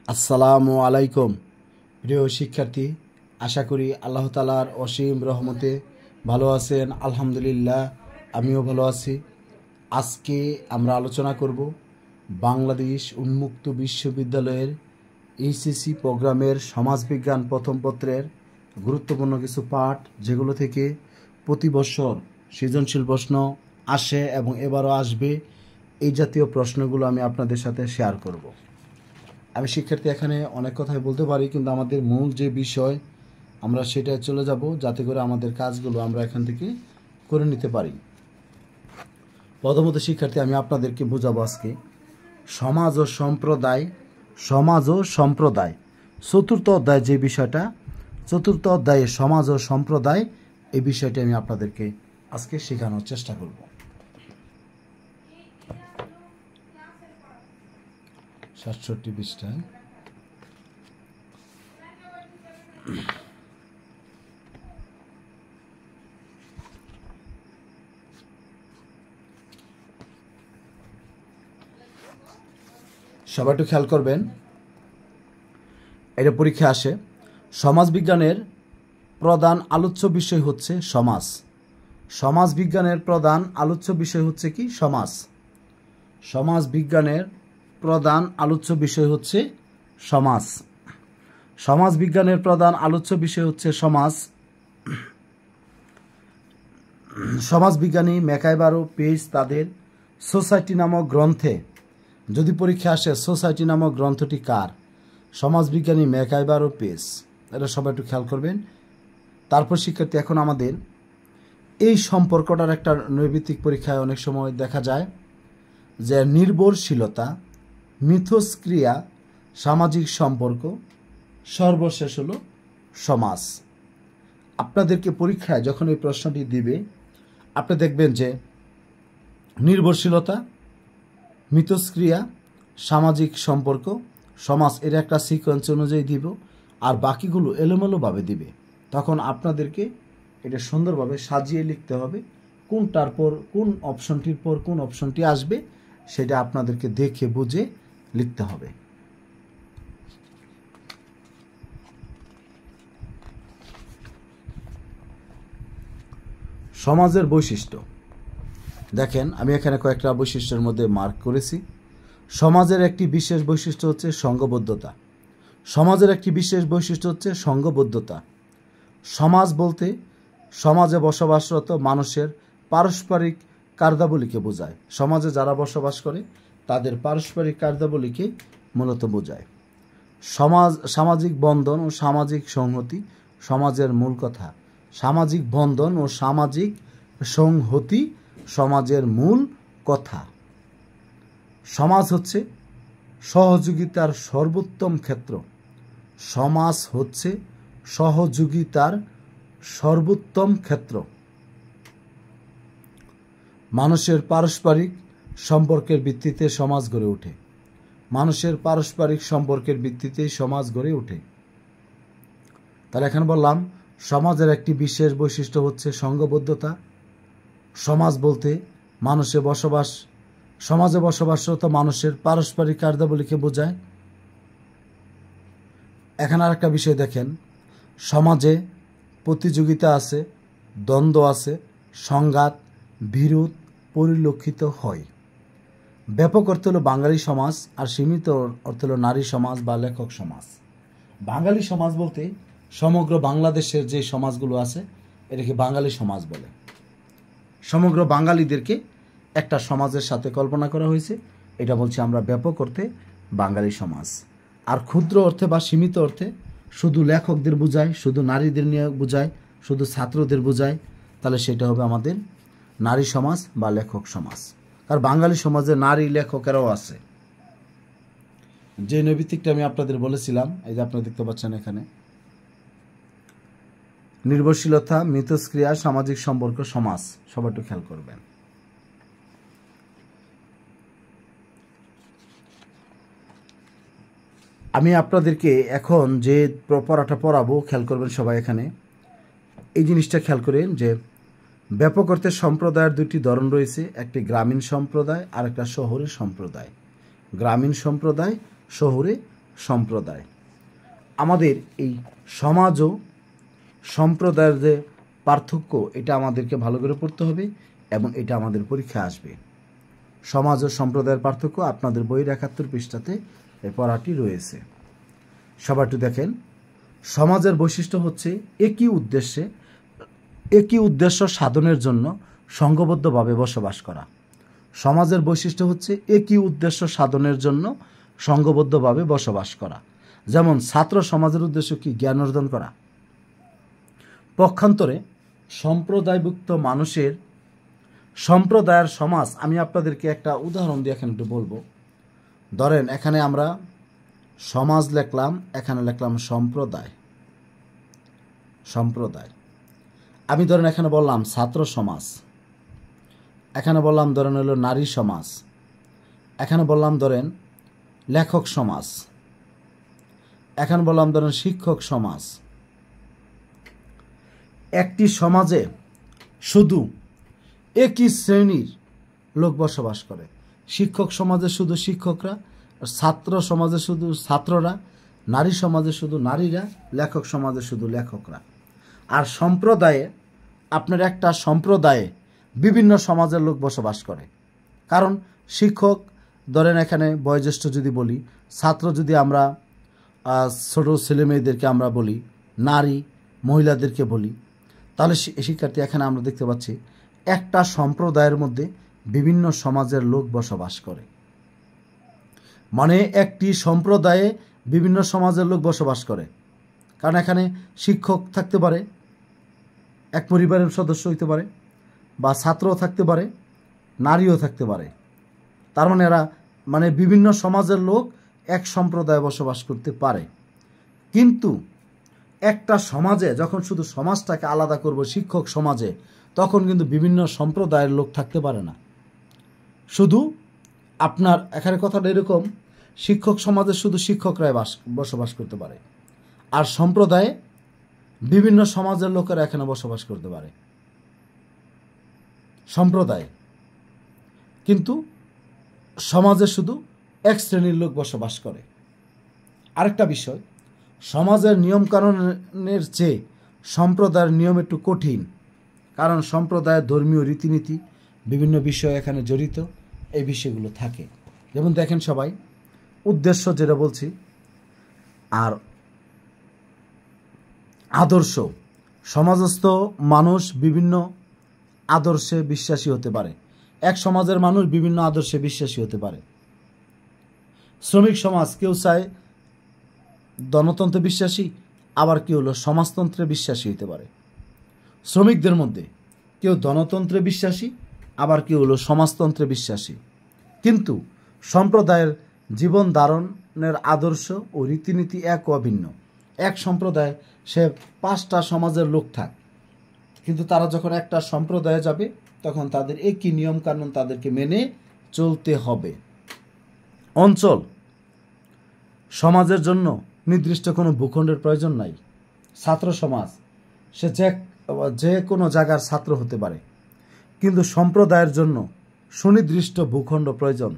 আসসালামু আলাইকুম প্রিয় শিক্ষার্থী, আশা করি আল্লাহ তাআলার অসীম রহমতে ভালো আছেন। আলহামদুলিল্লাহ, আমিও ভালো আছি। আজকে আমরা আলোচনা করব বাংলাদেশ উন্মুক্ত বিশ্ববিদ্যালয়ের এইচএসসি প্রোগ্রামের সমাজবিজ্ঞান প্রথম পত্রের গুরুত্বপূর্ণ কিছু পাঠ, যেগুলো থেকে প্রতি বছর সৃজনশীল প্রশ্ন আসে এবং এবারও আসবে। এই জাতীয় প্রশ্নগুলো আমি আপনাদের সাথে শেয়ার করব। আমি শিক্ষার্থী এখানে অনেক কথাই বলতে পারি, কিন্তু আমাদের মূল যে বিষয় আমরা সেটায় চলে যাব, যাতে করে আমাদের কাজগুলো আমরা এখান থেকে করে নিতে পারি। প্রথমত শিক্ষার্থী, আমি আপনাদেরকে বোঝাবো আজকে সমাজ ও সম্প্রদায় চতুর্থ অধ্যায় যে বিষয়টা, চতুর্থ অধ্যায়ে সমাজ ও সম্প্রদায়, এই বিষয়টি আমি আপনাদেরকে আজকে শেখানোর চেষ্টা করব। ৬৭ পৃষ্ঠায় সবাই একটু খেয়াল করবেন, এটা পরীক্ষা আসে। সমাজবিজ্ঞানের প্রধান আলোচ্য বিষয় হচ্ছে সমাজ। সমাজবিজ্ঞানের প্রধান আলোচ্য বিষয় হচ্ছে কি? সমাজ। সমাজবিজ্ঞানের প্রধান আলোচ্য বিষয় হচ্ছে সমাজ। সমাজবিজ্ঞানের প্রধান আলোচ্য বিষয় হচ্ছে সমাজ। সমাজবিজ্ঞানী ম্যাকাইবারো পেজ তাদের সোসাইটি নামক গ্রন্থে, যদি পরীক্ষা আসে সোসাইটি নামক গ্রন্থটি কার? সমাজবিজ্ঞানী ম্যাকাইবারো পেজ। এটা সবাই একটু খেয়াল করবেন। তারপর শিক্ষার্থী, এখন আমাদের এই সম্পর্কটার একটা নৈর্ব্যক্তিক পরীক্ষায় অনেক সময় দেখা যায় যে নির্ভরশীলতা, মিথস্ক্রিয়া, সামাজিক সম্পর্ক, সর্বশেষ হলো সমাজ। আপনাদেরকে পরীক্ষায় যখন এই প্রশ্নটি দিবে, আপনি দেখবেন যে নির্ভরশীলতা, মিথস্ক্রিয়া, সামাজিক সম্পর্ক, সমাজ, এর একটা সিকোয়েন্স অনুযায়ী দিব, আর বাকিগুলো এলোমেলোভাবে দিবে। তখন আপনাদেরকে এটা সুন্দরভাবে সাজিয়ে লিখতে হবে। কোনটার পর কোন অপশনটির পর কোন অপশনটি আসবে, সেটা আপনাদেরকে দেখে বুঝে লিখতে হবে। সমাজের বৈশিষ্ট্য দেখেন, আমি এখানে কয়েকটা বৈশিষ্ট্যের মধ্যে মার্ক করেছি। সমাজের একটি বিশেষ বৈশিষ্ট্য হচ্ছে সংঘবদ্ধতা। সমাজের একটি বিশেষ বৈশিষ্ট্য হচ্ছে সংঘবদ্ধতা। সমাজ বলতে সমাজে বসবাসরত মানুষের পারস্পরিক কার্যাবলীকে বোঝায়। সমাজে যারা বসবাস করে তাদের পারস্পরিক কার্যাবলীকে মূলত বোঝায়। সামাজিক বন্ধন ও সামাজিক সংহতি সমাজের মূল কথা। সামাজিক বন্ধন ও সামাজিক সংহতি সমাজের মূল কথা। সমাজ হচ্ছে সহযোগিতার সর্বোত্তম ক্ষেত্র। সমাজ হচ্ছে সহযোগিতার সর্বোত্তম ক্ষেত্র। মানুষের পারস্পরিক সম্পর্কের ভিত্তিতে সমাজ গড়ে ওঠে। মানুষের পারস্পরিক সম্পর্কের ভিত্তিতেই সমাজ গড়ে ওঠে। তাহলে এখানে বললাম সমাজের একটি বিশেষ বৈশিষ্ট্য হচ্ছে সংঘবদ্ধতা। সমাজ বলতে সমাজে বসবাসরত মানুষের পারস্পরিক কার্যাবলীকে বোঝায়। এখানে আরেকটা বিষয় দেখেন, সমাজে প্রতিযোগিতা আছে, দ্বন্দ্ব আছে, সংঘাত, বিরোধ পরিলক্ষিত হয়। ব্যাপক অর্থ হলো বাঙালি সমাজ, আর সীমিত অর্থ হলো নারী সমাজ বা লেখক সমাজ। বাঙালি সমাজ বলতে সমগ্র বাংলাদেশের যে সমাজগুলো আছে, এটাকে বাঙালি সমাজ বলে। সমগ্র বাঙালিদেরকে একটা সমাজের সাথে কল্পনা করা হয়েছে, এটা বলছি আমরা ব্যাপক অর্থে বাঙালি সমাজ। আর ক্ষুদ্র অর্থে বা সীমিত অর্থে শুধু লেখকদের বোঝায়, শুধু নারীদের নিয়ে বোঝায়, শুধু ছাত্রদের বোঝায়, তাহলে সেটা হবে আমাদের নারী সমাজ বা লেখক সমাজ। আর বাঙালি সমাজে নারী লেখকেরাও আছে। যে নৈর্ব্যক্তিকটা আমি আপনাদের বলেছিলাম, এই যে আপনারা দেখতে পাচ্ছেন এখানে, নির্ভরশীলতা, মিথস্ক্রিয়া, সামাজিক সম্পর্ক, সমাজ। সবাই একটু খেয়াল করবেন। আমি আপনাদেরকে এখন যে পড়াটা পড়াবো, খেয়াল করবেন সবাই। এখানে এই জিনিসটা খেয়াল করেন যে ব্যাপক অর্থে সম্প্রদায়ের দুটি ধরন রয়েছে, একটি গ্রামীণ সম্প্রদায় আর একটা শহুরে সম্প্রদায়। গ্রামীণ সম্প্রদায়, শহুরে সম্প্রদায়। আমাদের এই সমাজ ও সম্প্রদায়ের যে পার্থক্য, এটা আমাদেরকে ভালো করে পড়তে হবে এবং এটা আমাদের পরীক্ষায় আসবে। সমাজ ও সম্প্রদায়ের পার্থক্য আপনাদের বইয়ের ৭১ পৃষ্ঠাতে এই পড়াটি রয়েছে। সবাই একটু দেখেন। সমাজের বৈশিষ্ট্য হচ্ছে একই উদ্দেশ্য সাধনের জন্য সংঘবদ্ধভাবে বসবাস করা। সমাজের বৈশিষ্ট্য হচ্ছে একই উদ্দেশ্য সাধনের জন্য সংঘবদ্ধভাবে বসবাস করা। যেমন ছাত্র সমাজের উদ্দেশ্য কি? জ্ঞান অর্জন করা। পক্ষান্তরে সম্প্রদায়ভুক্ত মানুষের সম্প্রদায়ের সমাজ, আমি আপনাদেরকে একটা উদাহরণ দিয়ে এখানে একটু বলবো। ধরেন এখানে আমরা সমাজ লিখলাম, এখানে লিখলাম সম্প্রদায়। আমি ধরেন এখানে বললাম ছাত্র সমাজ, এখানে বললাম ধরেন হলো নারী সমাজ, এখানে বললাম ধরেন লেখক সমাজ, এখানে বললাম ধরেন শিক্ষক সমাজ। একটি সমাজে শুধু একই শ্রেণীর লোক বসবাস করে। শিক্ষক সমাজে শুধু শিক্ষকরা, ছাত্র সমাজে শুধু ছাত্ররা, নারী সমাজে শুধু নারীরা, লেখক সমাজে শুধু লেখকরা। আর সম্প্রদায়ে আপনার একটা সম্প্রদায়ে বিভিন্ন সমাজের লোক বসবাস করে। কারণ শিক্ষক ধরেন এখানে বয়োজ্যেষ্ঠ যদি বলি, ছাত্র যদি আমরা ছোট ছেলে মেয়েদেরকে আমরা বলি, নারী মহিলাদেরকে বলি, তাহলে শিক্ষার্থী এখানে আমরা দেখতে পাচ্ছি একটা সম্প্রদায়ের মধ্যে বিভিন্ন সমাজের লোক বসবাস করে। মানে একটি সম্প্রদায়ে বিভিন্ন সমাজের লোক বসবাস করে। কারণ এখানে শিক্ষক থাকতে পারে, এক পরিবারের সদস্য হইতে পারে, বা ছাত্রও থাকতে পারে, নারীও থাকতে পারে। তার মানে এরা বিভিন্ন সমাজের লোক এক সম্প্রদায়ে বসবাস করতে পারে। কিন্তু একটা সমাজে যখন শুধু সমাজটাকে আলাদা করব শিক্ষক সমাজে, তখন কিন্তু বিভিন্ন সম্প্রদায়ের লোক থাকতে পারে না। শুধু আপনার এখানে কথাটা এরকম, শিক্ষক সমাজে শুধু শিক্ষকরাই বসবাস করতে পারে, আর সম্প্রদায়ে বিভিন্ন সমাজের লোকেরা এখানে বসবাস করতে পারে সম্প্রদায়। কিন্তু সমাজে শুধু এক শ্রেণীর লোক বসবাস করে। আরেকটা বিষয়, সমাজের নিয়মকানুনের চেয়ে সম্প্রদায়ের নিয়ম একটু কঠিন। কারণ সম্প্রদায়ের ধর্মীয় রীতিনীতি বিভিন্ন বিষয় এখানে জড়িত, এই বিষয়গুলো থাকে। যেমন দেখেন সবাই, উদ্দেশ্য যেটা বলছি, আর আদর্শ। সমাজস্থ মানুষ বিভিন্ন আদর্শে বিশ্বাসী হতে পারে। এক সমাজের মানুষ বিভিন্ন আদর্শে বিশ্বাসী হতে পারে। শ্রমিক সমাজ, কেউ চায় গণতন্ত্রে বিশ্বাসী, আবার কেউ হলো সমাজতন্ত্রে বিশ্বাসী হতে পারে। শ্রমিকদের মধ্যে কেউ গণতন্ত্রে বিশ্বাসী, আবার কেউ হলো সমাজতন্ত্রে বিশ্বাসী। কিন্তু সম্প্রদায়ের জীবন ধারণের আদর্শ ও রীতিনীতি এক অভিন্ন। এক সম্প্রদায় সে 5টা সমাজের লোক থাক, কিন্তু তারা যখন একটা সম্প্রদায়ে যাবে তখন তাদের একই নিয়মকানুন তাদেরকে মেনে চলতে হবে। অঞ্চল, সমাজের জন্য নির্দিষ্ট কোনো ভূখণ্ডের প্রয়োজন নাই। ছাত্র সমাজ, সে যে কোনো জায়গার ছাত্র হতে পারে, কিন্তু সম্প্রদায়ের জন্য সুনির্দিষ্ট ভূখণ্ড প্রয়োজন।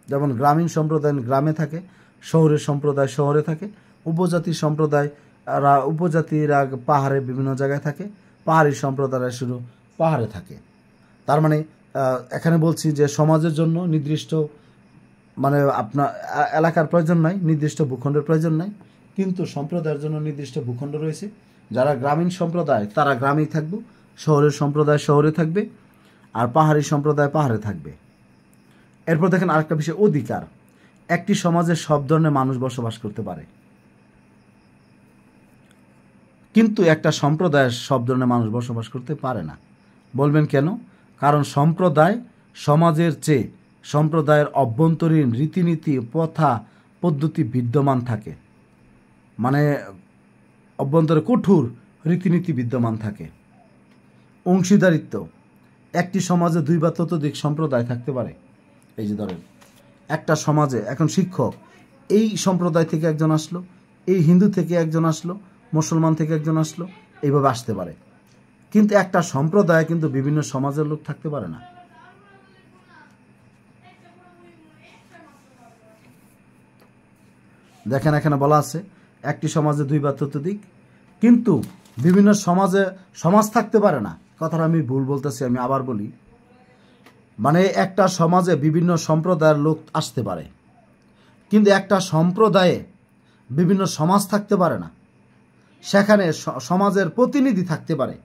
যেমন গ্রামীণ সম্প্রদায় গ্রামে থাকে, শহরের সম্প্রদায় শহরে থাকে, উপজাতিরা পাহাড়ে বিভিন্ন জায়গায় থাকে, পাহাড়ি সম্প্রদায়রা শুধু পাহাড়ে থাকে। তার মানে এখানে বলছি যে সমাজের জন্য নির্দিষ্ট আপনার এলাকার প্রয়োজন নাই, নির্দিষ্ট ভূখণ্ডের প্রয়োজন নাই, কিন্তু সম্প্রদায়ের জন্য নির্দিষ্ট ভূখণ্ড রয়েছে। যারা গ্রামীণ সম্প্রদায় তারা গ্রামেই থাকবে, শহরের সম্প্রদায় শহরে থাকবে, আর পাহাড়ি সম্প্রদায় পাহাড়ে থাকবে। এরপর দেখেন আরেকটা বিষয়, অধিকার। একটি সমাজে সব ধরনের মানুষ বসবাস করতে পারে, কিন্তু একটা সম্প্রদায়ের সব ধরনের মানুষ বসবাস করতে পারে না। বলবেন কেন? কারণ সম্প্রদায় সমাজের চেয়ে সম্প্রদায়ের অভ্যন্তরীণ রীতিনীতি প্রথা পদ্ধতি বিদ্যমান থাকে। অভ্যন্তরে কঠোর রীতিনীতি বিদ্যমান থাকে। অংশীদারিত্ব, একটি সমাজে 2 বা ততোধিক সম্প্রদায় থাকতে পারে। এই যে ধরেন একটা সমাজে এখন শিক্ষক, এই সম্প্রদায় থেকে একজন আসলো, এই হিন্দু থেকে একজন আসলো, মুসলমান থেকে একজন আসলো, এইভাবে আসতে পারে। কিন্তু একটা সম্প্রদায় কিন্তু বিভিন্ন সমাজের লোক থাকতে পারে না। দেখেন এখানে বলা আছে একটি সমাজে দুই বা ততোধিক, কিন্তু বিভিন্ন সমাজে সমাজ থাকতে পারে না। কথাটা আমি ভুল বলতেছি, আমি আবার বলি। মানে একটা সমাজে বিভিন্ন সম্প্রদায়ের লোক আসতে পারে, কিন্তু একটা সম্প্রদায়ে বিভিন্ন সমাজ থাকতে পারে না। সেখানে সমাজের প্রতিনিধি থাকতে পারে,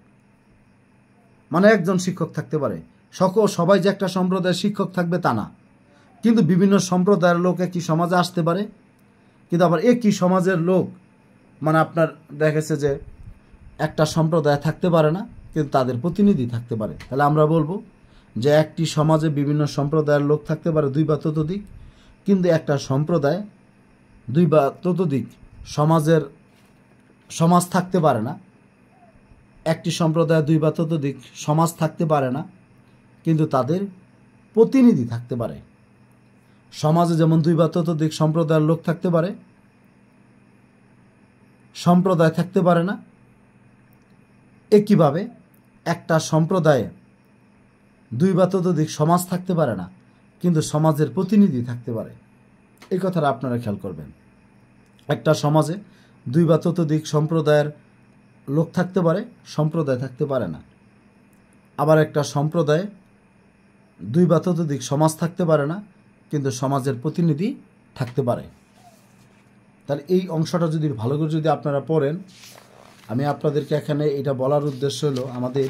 মানে একজন শিক্ষক থাকতে পারে। সবাই যে একটা সম্প্রদায়ের শিক্ষক থাকবে তা না, কিন্তু বিভিন্ন সম্প্রদায়ের লোক একই সমাজে আসতে পারে। কিন্তু আবার একই সমাজের লোক মানে আপনার দেখেছে যে একটা সম্প্রদায় থাকতে পারে না, কিন্তু তাদের প্রতিনিধি থাকতে পারে। তাহলে আমরা বলবো যে একটি সমাজে বিভিন্ন সম্প্রদায়ের লোক থাকতে পারে দুই বা ততোধিক, কিন্তু একটা সম্প্রদায় দুই বা ততোধিক সমাজ থাকতে পারে না। একটি সম্প্রদায় দুই বা ততোধিক সমাজ থাকতে পারে না, কিন্তু তাদের প্রতিনিধি থাকতে পারে। সমাজে যেমন দুই বা ততোধিক সম্প্রদায়ের লোক থাকতে পারে, সম্প্রদায় থাকতে পারে না, একইভাবে একটা সম্প্রদায়ে দুই বা ততোধিক সমাজ থাকতে পারে না, কিন্তু সমাজের প্রতিনিধি থাকতে পারে। এই কথাটা আপনারা খেয়াল করবেন। একটা সমাজে দুই বা ততোধিক সম্প্রদায়ের লোক থাকতে পারে, সম্প্রদায় থাকতে পারে না। আবার একটা সম্প্রদায়ে দুই বা ততোধিক সমাজ থাকতে পারে না, কিন্তু সমাজের প্রতিনিধি থাকতে পারে। তাহলে এই অংশটা যদি ভালো করে যদি আপনারা পড়েন, আমি আপনাদেরকে এখানে এটা বলার উদ্দেশ্য হলো আমাদের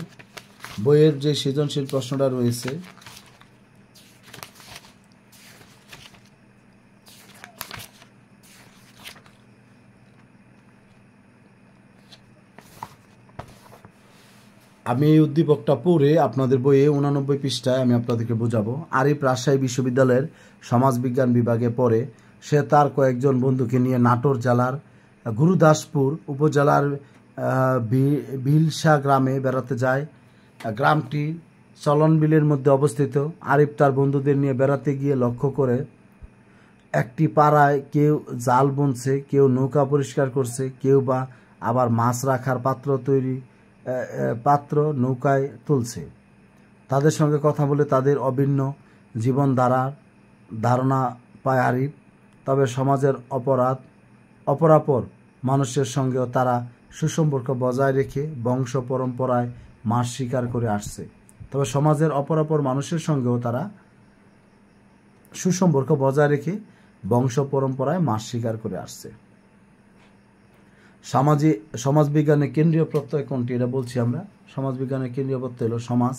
বইয়ের যে সৃজনশীল প্রশ্নটা রয়েছে, আমি এই উদ্দীপকটা পড়ে আপনাদের বইয়ে 89 পৃষ্ঠায় আমি আপনাদেরকে বোঝাবো। আরিফ রাজশাহী বিশ্ববিদ্যালয়ের সমাজবিজ্ঞান বিভাগে পড়ে। সে তার কয়েকজন বন্ধুকে নিয়ে নাটোর জেলার গুরুদাসপুর উপজেলার বিলসা গ্রামে বেড়াতে যায়। গ্রামটি চলনবিলের মধ্যে অবস্থিত। আরিফ তার বন্ধুদের নিয়ে বেড়াতে গিয়ে লক্ষ্য করে একটি পাড়ায় কেউ জাল বুনছে, কেউ নৌকা পরিষ্কার করছে, কেউ বা আবার মাছ রাখার পাত্র নৌকায় তুলছে। তাদের সঙ্গে কথা বলে তাদের অভিন্ন জীবন ধারণা পায় আরিফ। তবে সমাজের অপরাপর মানুষের সঙ্গেও তারা সুসম্পর্ক বজায় রেখে বংশ পরম্পরায় মাছ শিকার করে আসছে। তবে সমাজের অপরাপর মানুষের সঙ্গেও তারা সুসম্পর্ক বজায় রেখে বংশ পরম্পরায় মাছ শিকার করে আসছে। সমাজবিজ্ঞানের কেন্দ্রীয় প্রত্যয় কোনটি, এটা বলছি আমরা। সমাজবিজ্ঞানের কেন্দ্রীয় প্রত্যয় হলো সমাজ।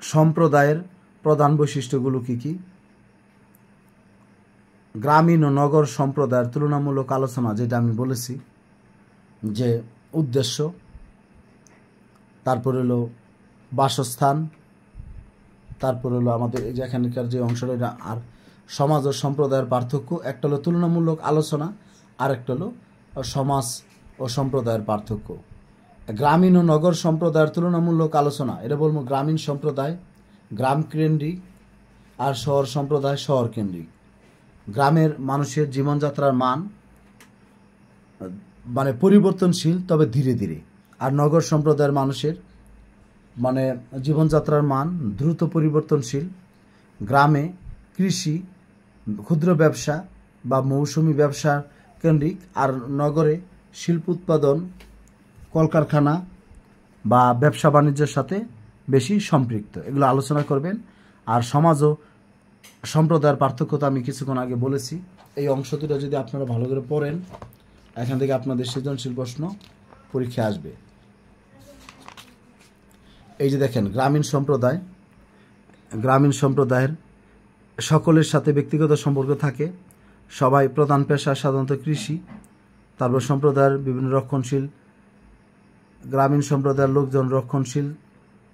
সম্প্রদায়ের প্রধান বৈশিষ্ট্যগুলো কি কি? গ্রামীণ ও নগর সম্প্রদায়ের তুলনামূলক আলোচনা, যেটা আমি বলেছি যে উদ্দেশ্য, তারপর হলো বাসস্থান, তারপর হলো আমাদের এই যে এখানকার যে অংশটা, আর সমাজ ও সম্প্রদায়ের পার্থক্য। একটা হলো তুলনামূলক আলোচনা, আর একটা হলো সমাজ ও সম্প্রদায়ের পার্থক্য। গ্রামীণ ও নগর সম্প্রদায়ের তুলনামূলক আলোচনা, এটা বলবো গ্রামীণ সম্প্রদায় গ্রাম কেন্দ্রিক, আর শহর সম্প্রদায় শহর কেন্দ্রিক। গ্রামের মানুষের জীবনযাত্রার মান মানে পরিবর্তনশীল, তবে ধীরে ধীরে। আর নগর সম্প্রদায়ের মানুষের মানে জীবনযাত্রার মান দ্রুত পরিবর্তনশীল। গ্রামে কৃষি, ক্ষুদ্র ব্যবসা বা মৌসুমি ব্যবসা কেন্দ্রিক, আর নগরে শিল্প উৎপাদন, কলকারখানা বা ব্যবসা বাণিজ্যের সাথে বেশি সম্পৃক্ত। এগুলো আলোচনা করবেন। আর সমাজ ও সম্প্রদায়ের পার্থক্য তো আমি কিছুক্ষণ আগে বলেছি। এই অংশ দুটো যদি আপনারা ভালো করে পড়েন, এখান থেকে আপনাদের সৃজনশীল প্রশ্ন পরীক্ষা আসবে। এই যে দেখেন, গ্রামীণ সম্প্রদায়ের সকলের সাথে ব্যক্তিগত সম্পর্ক থাকে, সবাই প্রধান পেশা সাধারণত কৃষি। তারপর সম্প্রদায়ের বিভিন্ন রক্ষণশীল, গ্রামীণ সম্প্রদায়ের লোকজন রক্ষণশীল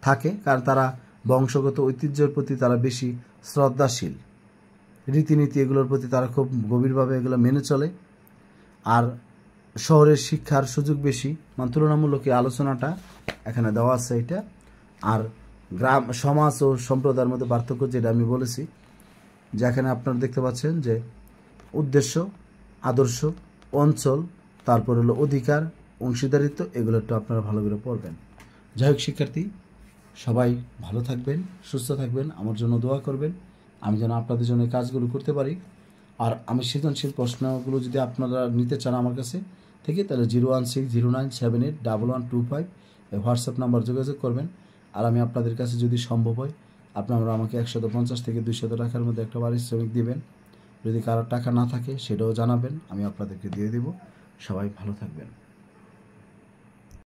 থাকে, কারণ তারা বংশগত ঐতিহ্যের প্রতি তারা বেশি শ্রদ্ধাশীল। রীতিনীতি এগুলোর প্রতি তারা খুব গভীরভাবে এগুলো মেনে চলে। আর শহরের শিক্ষার সুযোগ বেশি, মানে তুলনামূলক এই আলোচনাটা এখানে দেওয়া আছে এটা। আর সমাজ ও সম্প্রদায়ের মধ্যে পার্থক্য যেটা আমি বলেছি, যেখানে আপনারা দেখতে পাচ্ছেন যে উদ্দেশ্য, আদর্শ, অঞ্চল, তারপর হলো অধিকার, অংশীদারিত্ব, এগুলো একটু আপনারা ভালো করে পড়বেন। যাই হোক শিক্ষার্থী, সবাই ভালো থাকবেন, সুস্থ থাকবেন, আমার জন্য দোয়া করবেন, আমি যেন আপনাদের জন্য এই কাজগুলো করতে পারি। আর আমি সৃজনশীল প্রশ্নগুলো যদি আপনারা নিতে চান আমার কাছে থেকে, তাহলে 01609781125 এই হোয়াটসঅ্যাপ নাম্বার যোগাযোগ করবেন। আর আমি আপনাদের কাছে যদি সম্ভব হয় আপনারা আমাকে 150 থেকে 200 টাকার মধ্যে একটা পারিশ্রমিক দিবেন। যদি কারোর টাকা না থাকে সেটাও জানাবেন, আমি আপনাদেরকে দিয়ে দেব। সবাই ভালো থাকবেন।